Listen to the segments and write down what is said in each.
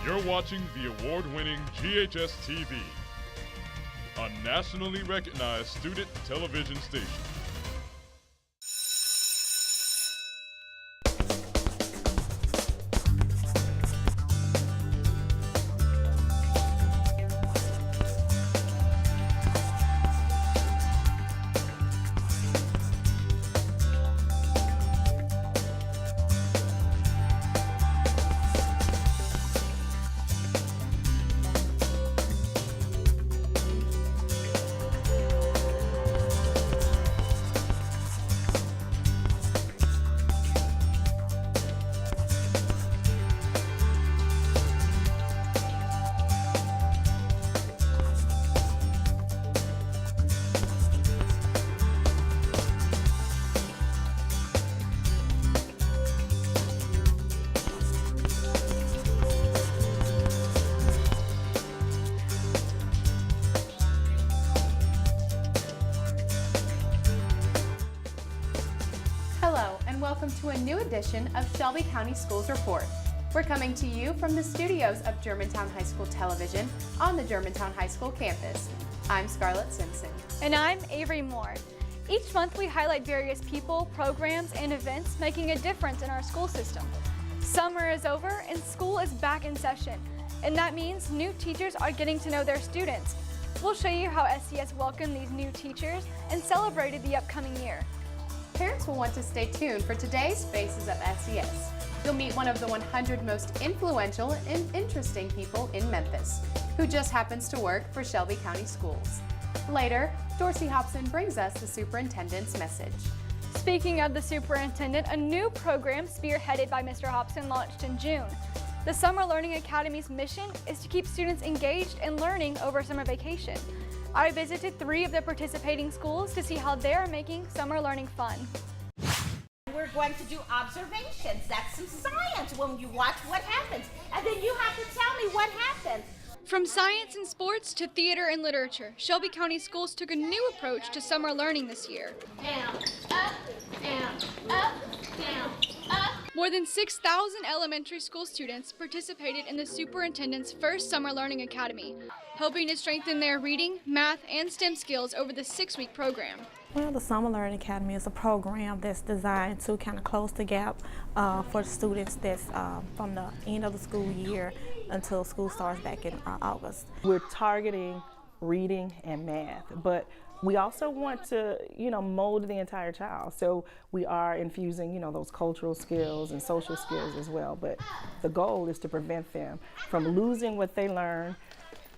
You're watching the award-winning GHS-TV, a nationally recognized student television station. Hello, and welcome to a new edition of Shelby County Schools Report. We're coming to you from the studios of Germantown High School Television on the Germantown High School campus. I'm Scarlett Simpson. And I'm Avery Moore. Each month we highlight various people, programs, and events making a difference in our school system. Summer is over and school is back in session, and that means new teachers are getting to know their students. We'll show you how SCS welcomed these new teachers and celebrated the upcoming year. Parents will want to stay tuned for today's Faces of SCS. You'll meet one of the 100 most influential and interesting people in Memphis, who just happens to work for Shelby County Schools. Later, Dorsey Hobson brings us the superintendent's message. Speaking of the superintendent, a new program spearheaded by Mr. Hobson launched in June. The Summer Learning Academy's mission is to keep students engaged and learning over summer vacation. I visited 3 of the participating schools to see how they're making summer learning fun. We're going to do observations. That's some science when you watch what happens. And then you have to tell me what happened. From science and sports to theater and literature, Shelby County Schools took a new approach to summer learning this year. Down, up, down, up, down, up. More than 6,000 elementary school students participated in the superintendent's first Summer Learning Academy, helping to strengthen their reading, math, and STEM skills over the 6-week program. Well, the Summer Learning Academy is a program that's designed to kind of close the gap for students that's from the end of the school year until school starts back in August. We're targeting reading and math, but we also want to, mold the entire child. So we are infusing, those cultural skills and social skills as well. But the goal is to prevent them from losing what they learned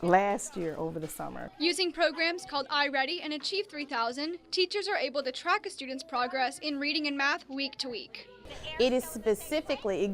last year over the summer. Using programs called iReady and Achieve 3000, teachers are able to track a student's progress in reading and math week to week. It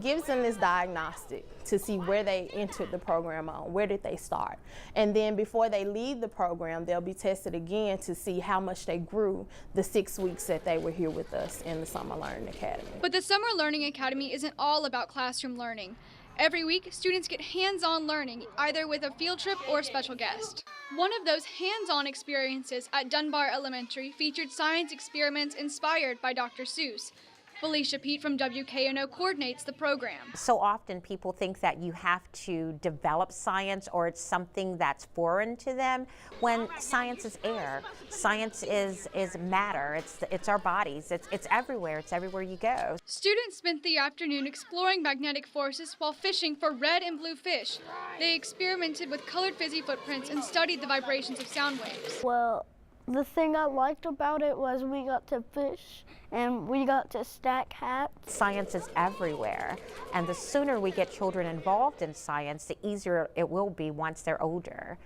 gives them this diagnostic to see where they entered the program on, where did they start. And then before they leave the program, they'll be tested again to see how much they grew the 6 weeks that they were here with us in the Summer Learning Academy. But the Summer Learning Academy isn't all about classroom learning. Every week, students get hands-on learning, either with a field trip or a special guest. One of those hands-on experiences at Dunbar Elementary featured science experiments inspired by Dr. Seuss. Felicia Pete from WKNO coordinates the program. So often people think that you have to develop science or it's something that's foreign to them, when science is air. Science is matter. It's our bodies. It's everywhere you go. Students spent the afternoon exploring magnetic forces while fishing for red and blue fish. They experimented with colored fizzy footprints and studied the vibrations of sound waves. Well, the thing I liked about it was we got to fish and we got to stack hats. Science is everywhere, and the sooner we get children involved in science, the easier it will be once they're older.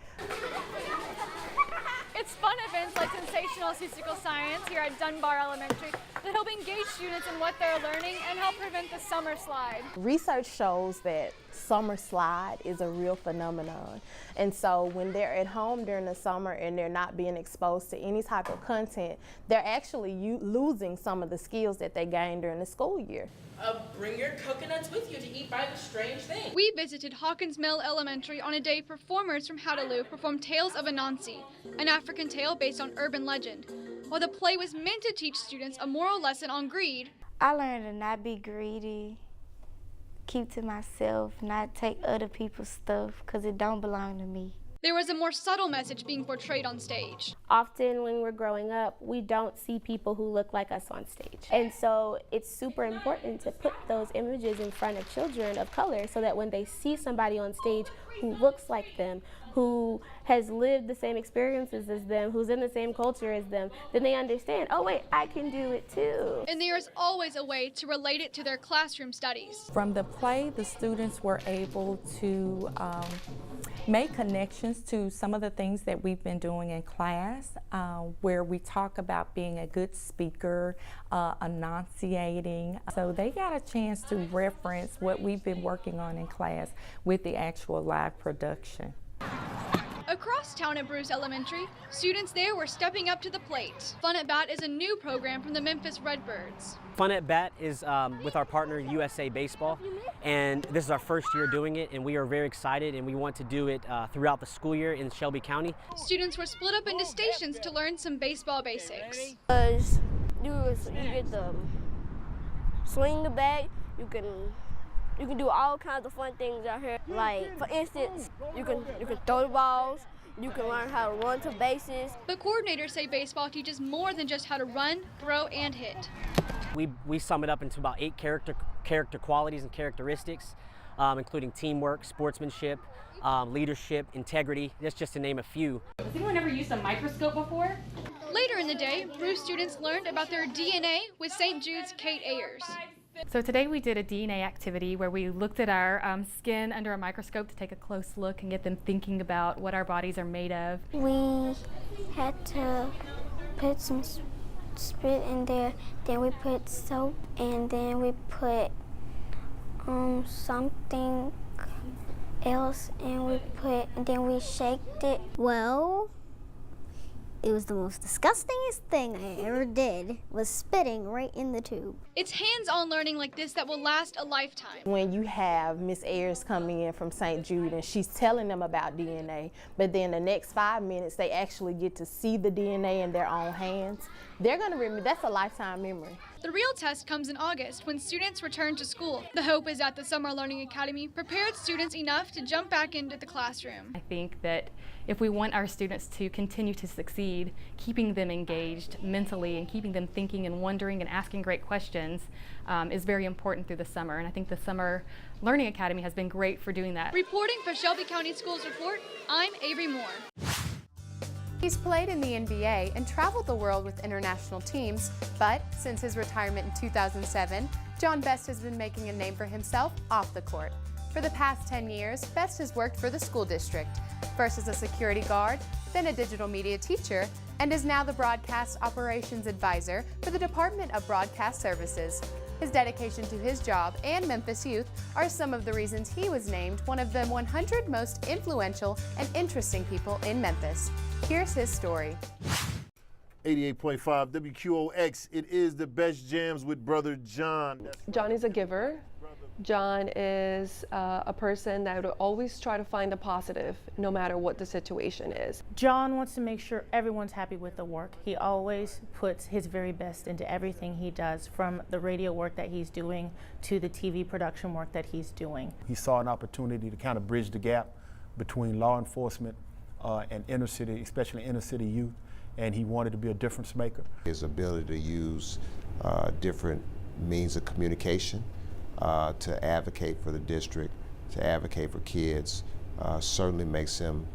It's fun events like sensational acoustical science here at Dunbar Elementary that help engage students in what they're learning and help prevent the summer slide. Research shows that summer slide is a real phenomenon. And so when they're at home during the summer and they're not being exposed to any type of content, they're actually losing some of the skills that they gained during the school year. Bring your coconuts with you to eat by the strange thing. We visited Hawkins Mill Elementary on a day performers from Hataloo performed Tales of Anansi, an African tale based on urban legend. While the play was meant to teach students a moral lesson on greed, I learned to not be greedy keep to myself, not take other people's stuff, because it don't belong to me. There was a more subtle message being portrayed on stage. Often when we're growing up, we don't see people who look like us on stage. And so it's super important to put those images in front of children of color so that when they see somebody on stage who looks like them, who has lived the same experiences as them, who's in the same culture as them, then they understand, oh wait, I can do it too. And there is always a way to relate it to their classroom studies. From the play, the students were able to make connections to some of the things that we've been doing in class, where we talk about being a good speaker, enunciating. So they got a chance to reference what we've been working on in class with the actual live production. Across town at Bruce Elementary, students there were stepping up to the plate. Fun at Bat is a new program from the Memphis Redbirds. Fun at Bat is with our partner USA Baseball, and this is our first year doing it, and we are very excited, and we want to do it throughout the school year in Shelby County. Students were split up into stations to learn some baseball basics. Because you get the swing the bat, you can do all kinds of fun things out here. Like, for instance, you can throw the balls, you can learn how to run to bases. The coordinators say baseball teaches more than just how to run, throw, and hit. We sum it up into about 8 character qualities and characteristics, including teamwork, sportsmanship, leadership, integrity. That's just to name a few. Has anyone ever used a microscope before? Later in the day, Bruce students learned about their DNA with St. Jude's Kate Ayers. So today we did a DNA activity where we looked at our skin under a microscope to take a close look and get them thinking about what our bodies are made of. We had to put some spit in there, then we put soap, and then we put something else, and then we shaked it. Well, it was the most disgustingest thing I ever did, was spitting right in the tube. It's hands-on learning like this that will last a lifetime. When you have Miss Ayers coming in from St. Jude and she's telling them about DNA, but then the next 5 minutes they actually get to see the DNA in their own hands, they're gonna remember, that's a lifetime memory. The real test comes in August when students return to school. The hope is that the Summer Learning Academy prepared students enough to jump back into the classroom. I think that if we want our students to continue to succeed, keeping them engaged mentally and keeping them thinking and wondering and asking great questions is very important through the summer. And I think the Summer Learning Academy has been great for doing that. Reporting for Shelby County Schools Report, I'm Avery Moore. He's played in the NBA and traveled the world with international teams, but since his retirement in 2007, John Best has been making a name for himself off the court. For the past 10 years, Best has worked for the school district, first as a security guard, then a digital media teacher, and is now the broadcast operations advisor for the Department of Broadcast Services. His dedication to his job and Memphis youth are some of the reasons he was named one of the 100 most influential and interesting people in Memphis. Here's his story. 88.5 WQOX, it is the best jams with Brother John. Johnny's a giver. John is a person that would always try to find a positive no matter what the situation is. John wants to make sure everyone's happy with the work. He always puts his very best into everything he does, from the radio work that he's doing to the TV production work that he's doing. He saw an opportunity to kind of bridge the gap between law enforcement and inner city, especially inner city youth, and he wanted to be a difference maker. His ability to use different means of communication to advocate for the district, to advocate for kids, certainly makes him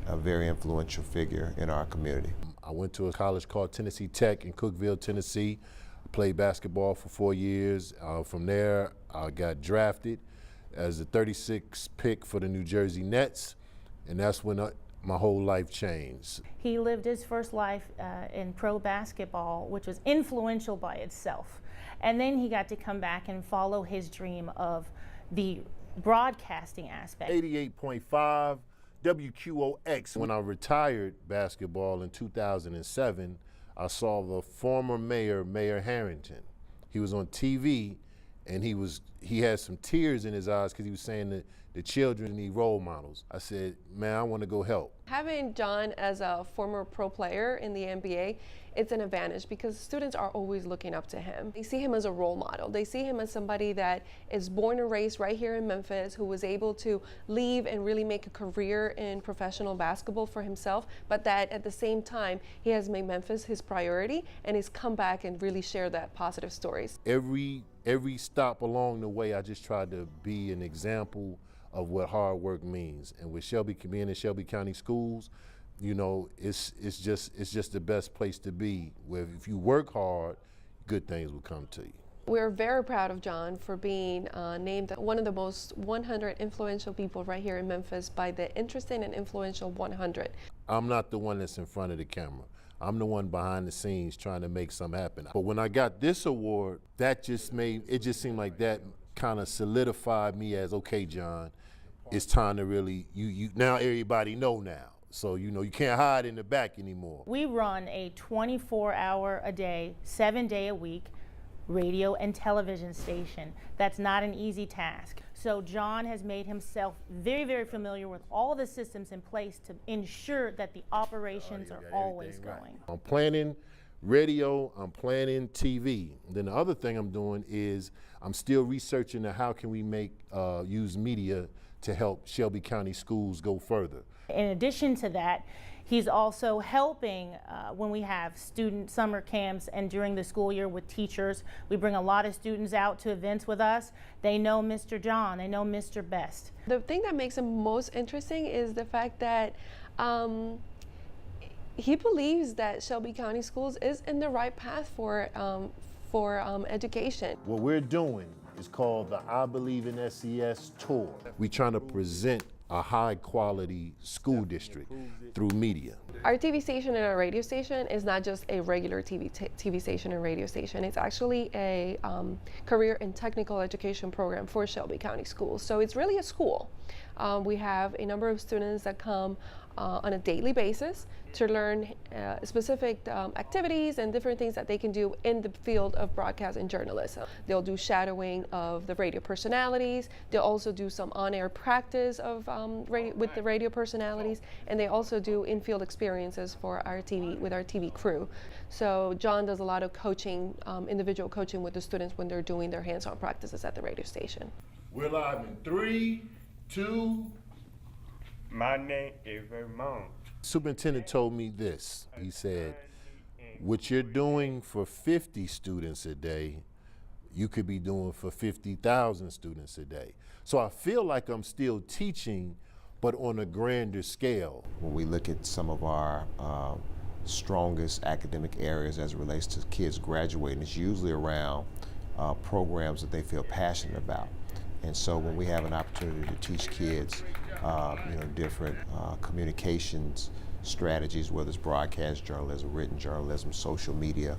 a very influential figure in our community. I went to a college called Tennessee Tech in Cookeville, Tennessee. I played basketball for 4 years. From there, I got drafted as the 36th pick for the New Jersey Nets, and that's when my whole life changed. He lived his first life in pro basketball, which was influential by itself. And then he got to come back and follow his dream of the broadcasting aspect. 88.5 WQOX. When I retired basketball in 2007, I saw the former mayor, Mayor Harrington. He was on TV, and he had some tears in his eyes because he was saying that the children need role models. I said, man, I want to go help. Having John as a former pro player in the NBA, it's an advantage because students are always looking up to him. They see him as a role model. They see him as somebody that is born and raised right here in Memphis, who was able to leave and really make a career in professional basketball for himself, but that at the same time, he has made Memphis his priority and he's come back and really shared that positive stories. Every stop along the way, I just tried to be an example of what hard work means. And with Shelby, being in Shelby County Schools, you know, it's just the best place to be, where if you work hard, good things will come to you. We're very proud of John for being named one of the most 100 influential people right here in Memphis by the Interesting and Influential 100. I'm not the one that's in front of the camera. I'm the one behind the scenes trying to make something happen. But when I got this award, it just seemed like that kind of solidified me as, okay, John, it's time to really, now everybody know now. So, you know, you can't hide in the back anymore. We run a 24-hour-a-day, 7-day-a-week radio and television station. That's not an easy task. So John has made himself very, very familiar with all the systems in place to ensure that the operations are always going. I'm planning radio, I'm planning TV. Then the other thing I'm doing is I'm still researching how can we use media to help Shelby County Schools go further. In addition to that, he's also helping when we have student summer camps and during the school year with teachers. We bring a lot of students out to events with us. They know Mr. John, they know Mr. Best. The thing that makes him most interesting is the fact that he believes that Shelby County Schools is in the right path for education. What we're doing is called the I Believe in SES Tour. We're trying to present a high quality school district through media. Our TV station and our radio station is not just a regular TV station and radio station. It's actually a career and technical education program for Shelby County Schools. So it's really a school. We have a number of students that come on a daily basis to learn specific activities and different things that they can do in the field of broadcast and journalism. They'll do shadowing of the radio personalities. They'll also do some on-air practice of with the radio personalities, and they also do in-field experiences for our TV crew. So John does a lot of coaching, individual coaching with the students when they're doing their hands-on practices at the radio station. We're live in 3, 2. My name is Vermont. Superintendent told me this. He said, what you're doing for 50 students a day, you could be doing for 50,000 students a day. So I feel like I'm still teaching, but on a grander scale. When we look at some of our strongest academic areas as it relates to kids graduating, it's usually around programs that they feel passionate about. And so when we have an opportunity to teach kids different communications strategies, whether it's broadcast journalism, written journalism, social media,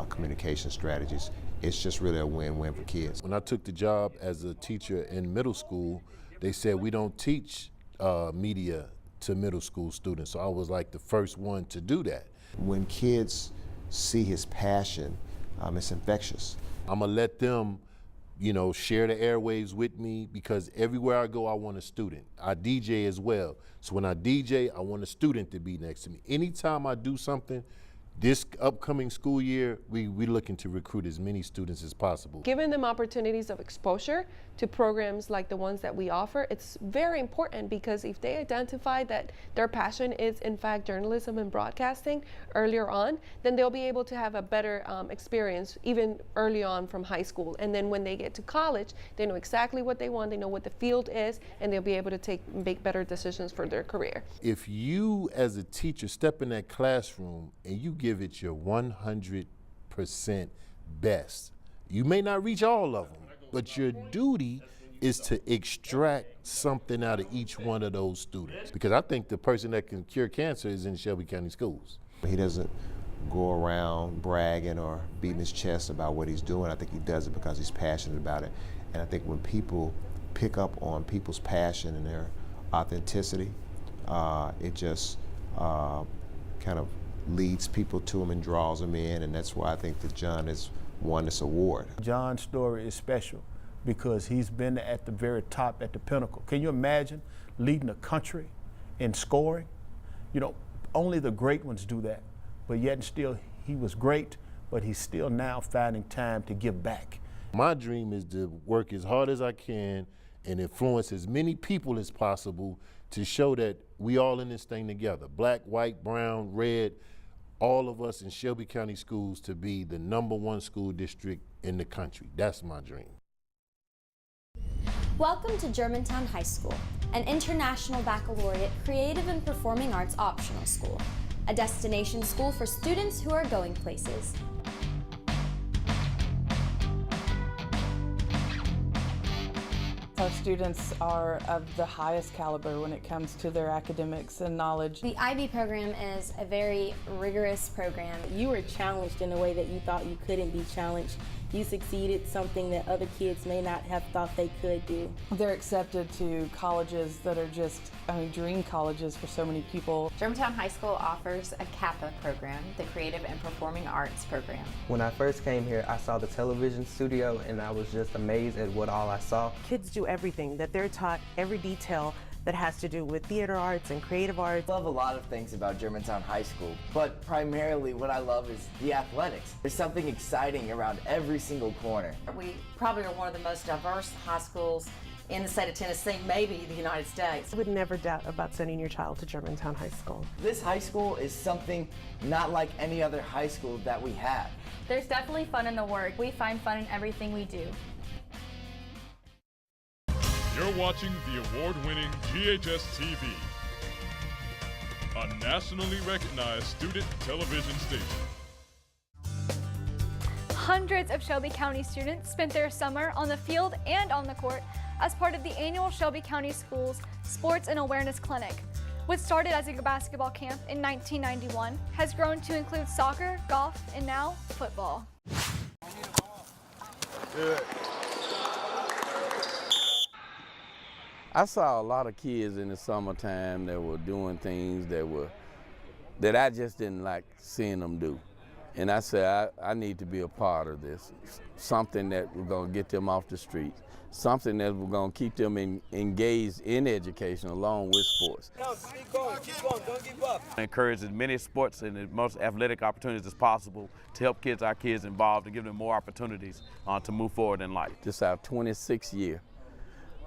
communication strategies, it's just really a win-win for kids. When I took the job as a teacher in middle school, they said we don't teach media to middle school students. So I was like the first one to do that. When kids see his passion, it's infectious. I'm gonna let them share the airwaves with me, because everywhere I go, I want a student. I DJ as well. So when I DJ, I want a student to be next to me. Anytime I do something, this upcoming school year, we're looking to recruit as many students as possible. Giving them opportunities of exposure to programs like the ones that we offer, it's very important, because if they identify that their passion is in fact journalism and broadcasting earlier on, then they'll be able to have a better experience even early on from high school. And then when they get to college, they know exactly what they want, they know what the field is, and they'll be able to make better decisions for their career. If you as a teacher step in that classroom and you give it your 100% best, you may not reach all of them, but your duty is to extract something out of each one of those students. Because I think the person that can cure cancer is in Shelby County Schools. He doesn't go around bragging or beating his chest about what he's doing. I think he does it because he's passionate about it. And I think when people pick up on people's passion and their authenticity, it just kind of leads people to him and draws them in, and that's why I think that John has won this award. John's story is special because he's been at the very top, at the pinnacle. Can you imagine leading a country in scoring? You know, only the great ones do that, but yet and still he was great, but he's still now finding time to give back. My dream is to work as hard as I can and influence as many people as possible to show that we all in this thing together, black, white, brown, red, all of us in Shelby County Schools to be the #1 school district in the country. That's my dream. Welcome to Germantown High School, an international baccalaureate creative and performing arts optional school, a destination school for students who are going places. Our students are of the highest caliber when it comes to their academics and knowledge. The IB program is a very rigorous program. You were challenged in a way that you thought you couldn't be challenged. You succeeded, something that other kids may not have thought they could do. They're accepted to colleges that are just, dream colleges for so many people. Germantown High School offers a CAPA program, the Creative and Performing Arts program. When I first came here, I saw the television studio and I was just amazed at what all I saw. Kids do everything, that they're taught every detail that has to do with theater arts and creative arts. I love a lot of things about Germantown High School, but primarily what I love is the athletics. There's something exciting around every single corner. We probably are one of the most diverse high schools in the state of Tennessee, maybe the United States. I would never doubt about sending your child to Germantown High School. This high school is something not like any other high school that we have. There's definitely fun in the work. We find fun in everything we do. You're watching the award-winning GHS-TV, a nationally recognized student television station. Hundreds of Shelby County students spent their summer on the field and on the court as part of the annual Shelby County Schools Sports and Awareness Clinic, which started as a basketball camp in 1991, has grown to include soccer, golf, and now football. Good. I saw a lot of kids in the summertime that were doing things that I just didn't like seeing them do. And I said, I need to be a part of this. Something that was gonna get them off the streets. Something that was gonna keep them engaged in education along with sports. Keep going, don't give up. Encourage as many sports and as most athletic opportunities as possible to help our kids involved and give them more opportunities to move forward in life. This is our 26th year.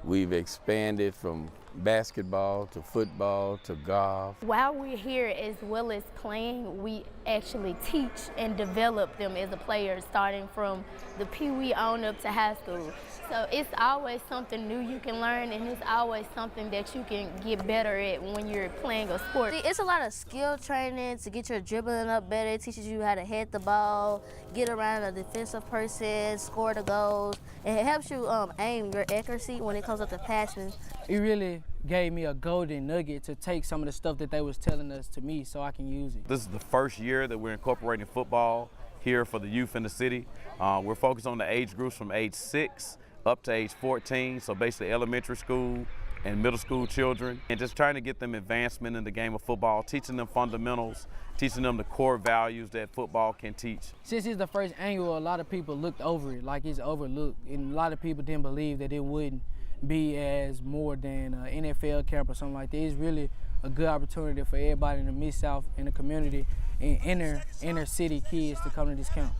We've expanded from basketball to football to golf. While we're here, as well as playing, we actually teach and develop them as a player, starting from the Pee-wee on up to high school. So it's always something new you can learn, and it's always something that you can get better at when you're playing a sport. It's a lot of skill training to get your dribbling up better. It teaches you how to head the ball, get around a defensive person, score the goals, and it helps you aim your accuracy when it comes up to passing. It really gave me a golden nugget to take some of the stuff that they was telling us to me so I can use it. This is the first year that we're incorporating football here for the youth in the city. We're focused on the age groups from age 6 up to age 14, so basically elementary school and middle school children, and just trying to get them advancement in the game of football, teaching them fundamentals, teaching them the core values that football can teach. Since it's the first annual, a lot of people looked over it like it's overlooked, and a lot of people didn't believe that it wouldn't be as more than an NFL camp or something like that. It's really a good opportunity for everybody in the Mid-South, in the community, and inner city kids to come to this camp.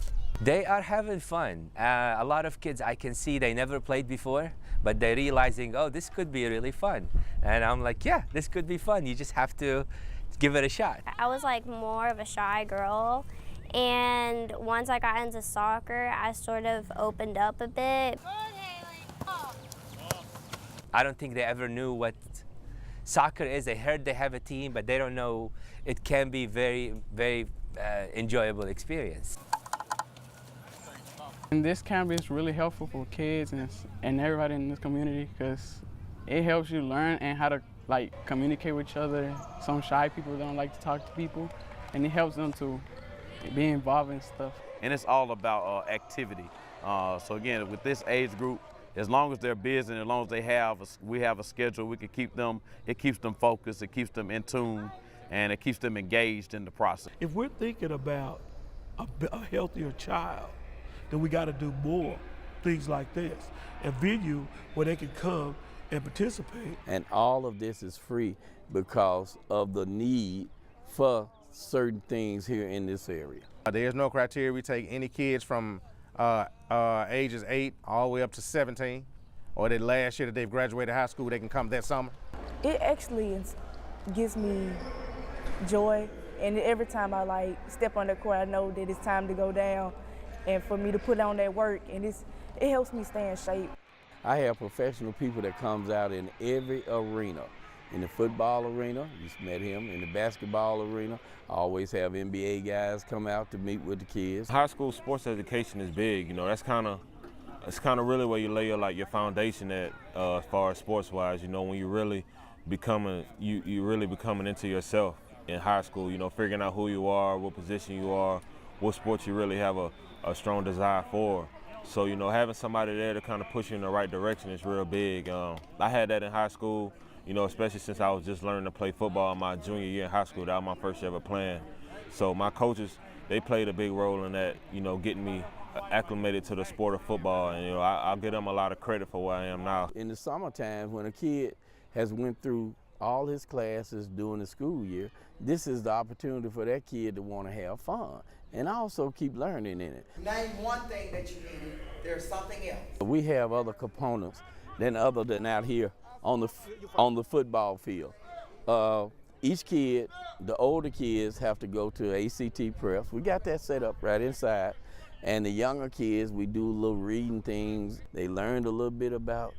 They are having fun. A lot of kids I can see they never played before, but they're realizing, oh, this could be really fun. And I'm like, yeah, this could be fun. You just have to give it a shot. I was like more of a shy girl, and once I got into soccer, I sort of opened up a bit. I don't think they ever knew what soccer is. They heard they have a team, but they don't know it can be very, very enjoyable experience. And this camp is really helpful for kids and everybody in this community because it helps you learn and how to communicate with each other. Some shy people don't like to talk to people, and it helps them to be involved in stuff. And it's all about activity. So again, with this age group, as long as they're busy and as long as we have a schedule, we can keep them, it keeps them focused, it keeps them in tune, and it keeps them engaged in the process. If we're thinking about a healthier child, then we got to do more things like this, a venue where they can come and participate. And all of this is free because of the need for certain things here in this area. There's no criteria. We take any kids from ages 8 all the way up to 17, or that last year that they've graduated high school, they can come that summer. It actually gives me joy, and every time I step on the court, I know that it's time to go down, and for me to put on that work, and it helps me stay in shape. I have professional people that comes out in every arena. In the football arena, you met him. In the basketball arena, I always have NBA guys come out to meet with the kids. High school sports education is big. You know, that's kind of really where you lay your foundation at as far as sports-wise. You know, when you really becoming into yourself in high school. You know, figuring out who you are, what position you are, what sports you really have a strong desire for. So, you know, having somebody there to kind of push you in the right direction is real big. I had that in high school. You know, especially since I was just learning to play football in my junior year in high school. That was my first year ever playing. So my coaches, they played a big role in that, you know, getting me acclimated to the sport of football. And, you know, I'll give them a lot of credit for where I am now. In the summertime, when a kid has went through all his classes during the school year, this is the opportunity for that kid to want to have fun and also keep learning in it. Name one thing that you needed. There's something else. We have other components other than out here on the football field. Each kid, the older kids have to go to ACT preps. We got that set up right inside. And the younger kids, we do a little reading things. They learned a little bit about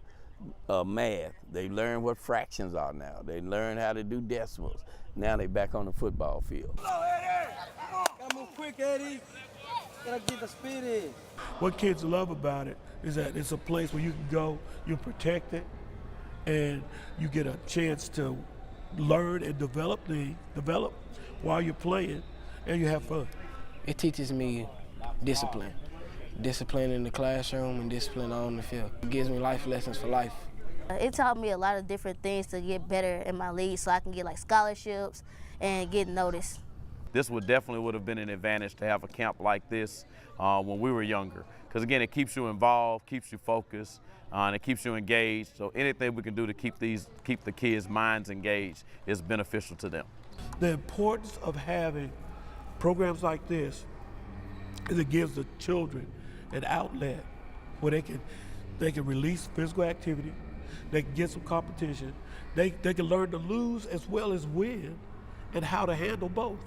math. They learn what fractions are now. They learn how to do decimals. Now they back on the football field. Gotta move quick, Eddie. Gotta get the speed in. What kids love about it is that it's a place where you can go, you're protected, and you get a chance to learn and develop while you're playing, and you have fun. It teaches me discipline in the classroom and discipline on the field. It gives me life lessons for life. It taught me a lot of different things to get better in my league so I can get scholarships and get noticed. This would have been an advantage to have a camp like this when we were younger. Because again, it keeps you involved, keeps you focused, and it keeps you engaged. So anything we can do to keep the kids' minds engaged is beneficial to them. The importance of having programs like this is it gives the children an outlet where they can release physical activity, they can get some competition, they can learn to lose as well as win, and how to handle both.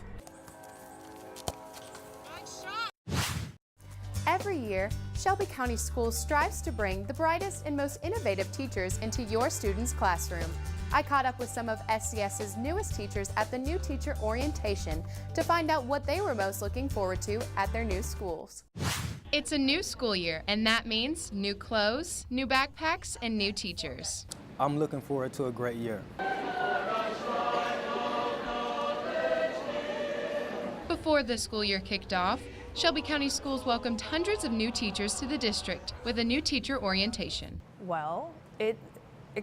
Every year, Shelby County Schools strives to bring the brightest and most innovative teachers into your students' classroom. I caught up with some of SCS's newest teachers at the New Teacher Orientation to find out what they were most looking forward to at their new schools. It's a new school year, and that means new clothes, new backpacks, and new teachers. I'm looking forward to a great year. Before the school year kicked off, Shelby County Schools welcomed hundreds of new teachers to the district with a new teacher orientation. Well, it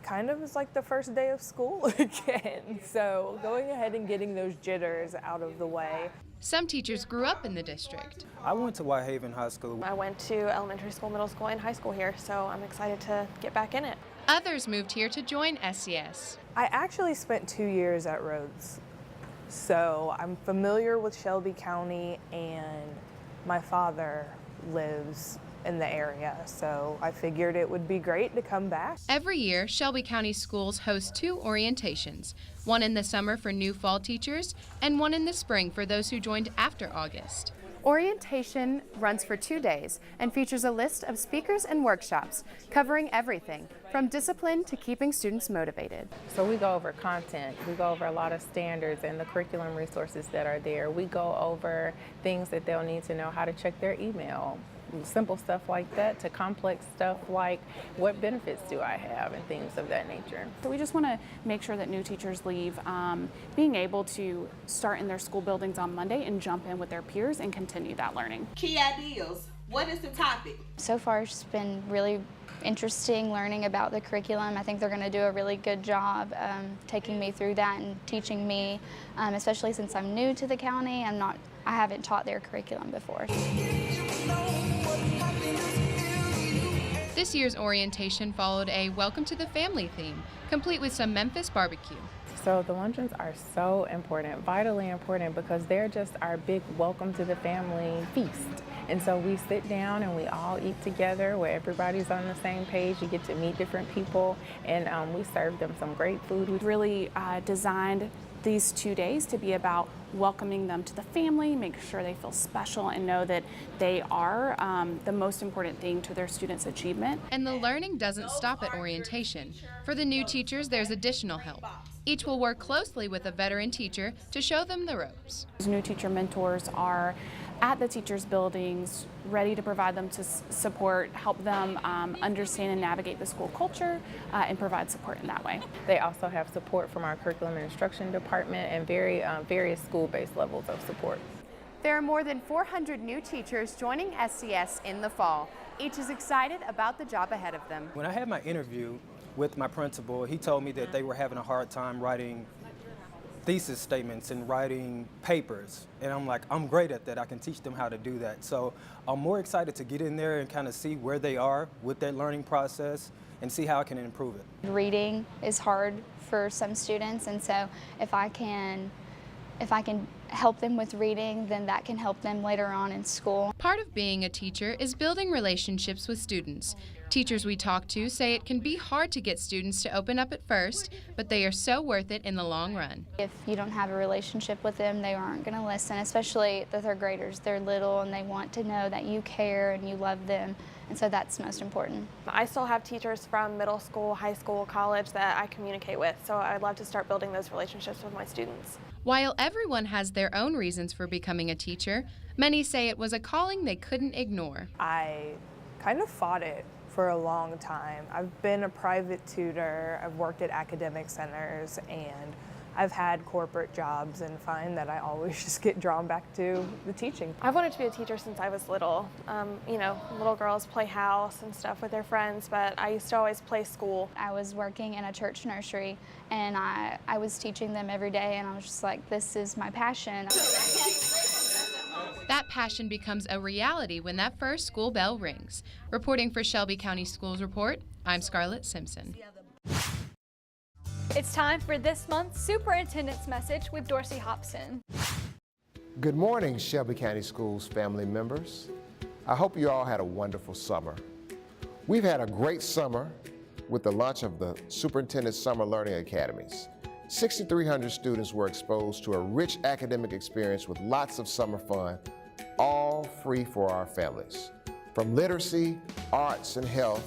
kind of is like the first day of school again. So going ahead and getting those jitters out of the way. Some teachers grew up in the district. I went to Whitehaven High School. I went to elementary school, middle school, and high school here, so I'm excited to get back in it. Others moved here to join SCS. I actually spent 2 years at Rhodes, so I'm familiar with Shelby County, and my father lives in the area, so I figured it would be great to come back. Every year, Shelby County Schools host 2 orientations, one in the summer for new fall teachers and one in the spring for those who joined after August. Orientation runs for 2 days and features a list of speakers and workshops covering everything from discipline to keeping students motivated. So we go over content, we go over a lot of standards and the curriculum resources that are there. We go over things that they'll need to know, how to check their email, simple stuff like that, to complex stuff like what benefits do I have and things of that nature. So we just want to make sure that new teachers leave being able to start in their school buildings on Monday and jump in with their peers and continue that learning. Key ideas. What is the topic? So far it's been really interesting learning about the curriculum. I think they're going to do a really good job taking me through that and teaching me, especially since I'm new to the county. I haven't taught their curriculum before. This year's orientation followed a Welcome to the Family theme, complete with some Memphis barbecue. So the luncheons are so important, vitally important, because they're just our big welcome to the family feast. And so we sit down and we all eat together where everybody's on the same page. You get to meet different people, and we serve them some great food. We really designed these 2 days to be about welcoming them to the family, make sure they feel special and know that they are the most important thing to their students' achievement. And the learning doesn't stop at orientation. For the new teachers, there's additional help. Each will work closely with a veteran teacher to show them the ropes. New teacher mentors are at the teachers' buildings, ready to provide them to support, help them understand and navigate the school culture, and provide support in that way. They also have support from our curriculum and instruction department and various school-based levels of support. There are more than 400 new teachers joining SCS in the fall. Each is excited about the job ahead of them. When I had my interview with my principal, he told me that they were having a hard time writing thesis statements and writing papers. And I'm like, I'm great at that. I can teach them how to do that. So I'm more excited to get in there and kind of see where they are with that learning process and see how I can improve it. Reading is hard for some students, and so if I can help them with reading, then that can help them later on in school. Part of being a teacher is building relationships with students. Teachers we talk to say it can be hard to get students to open up at first, but they are so worth it in the long run. If you don't have a relationship with them, they aren't going to listen, especially the third graders. They're little and they want to know that you care and you love them, and so that's most important. I still have teachers from middle school, high school, college that I communicate with, so I'd love to start building those relationships with my students. While everyone has their own reasons for becoming a teacher, many say it was a calling they couldn't ignore. I kind of fought it for a long time. I've been a private tutor, I've worked at academic centers, and I've had corporate jobs, and find that I always just get drawn back to the teaching. I've wanted to be a teacher since I was little. You know, little girls play house and stuff with their friends, but I used to always play school. I was working in a church nursery, and I was teaching them every day, and I was just like, this is my passion. That passion becomes a reality when that first school bell rings. Reporting for Shelby County Schools Report, I'm Scarlett Simpson. It's time for this month's Superintendent's Message with Dorsey Hobson. Good morning, Shelby County Schools family members. I hope you all had a wonderful summer. We've had a great summer with the launch of the Superintendent Summer Learning Academies. 6,300 students were exposed to a rich academic experience with lots of summer fun, all free for our families. From literacy, arts, and health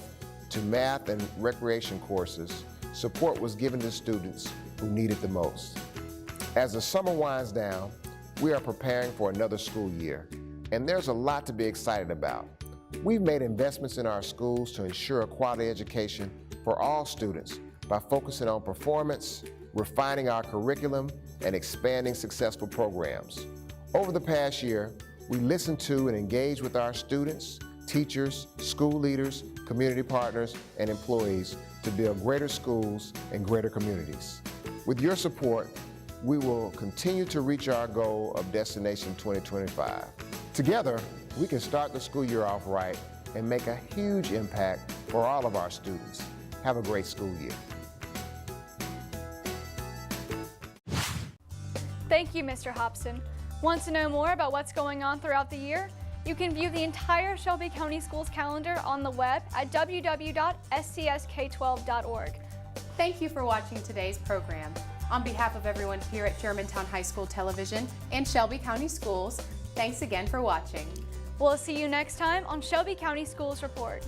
to math and recreation courses, support was given to students who need it the most. As the summer winds down, we are preparing for another school year, and there's a lot to be excited about. We've made investments in our schools to ensure a quality education for all students by focusing on performance, refining our curriculum, and expanding successful programs. Over the past year, we listened to and engaged with our students, teachers, school leaders, community partners, and employees to build greater schools and greater communities. With your support, we will continue to reach our goal of Destination 2025. Together, we can start the school year off right and make a huge impact for all of our students. Have a great school year. Thank you, Mr. Hobson. Want to know more about what's going on throughout the year? You can view the entire Shelby County Schools calendar on the web at www.scsk12.org. Thank you for watching today's program. On behalf of everyone here at Germantown High School Television and Shelby County Schools, thanks again for watching. We'll see you next time on Shelby County Schools Report.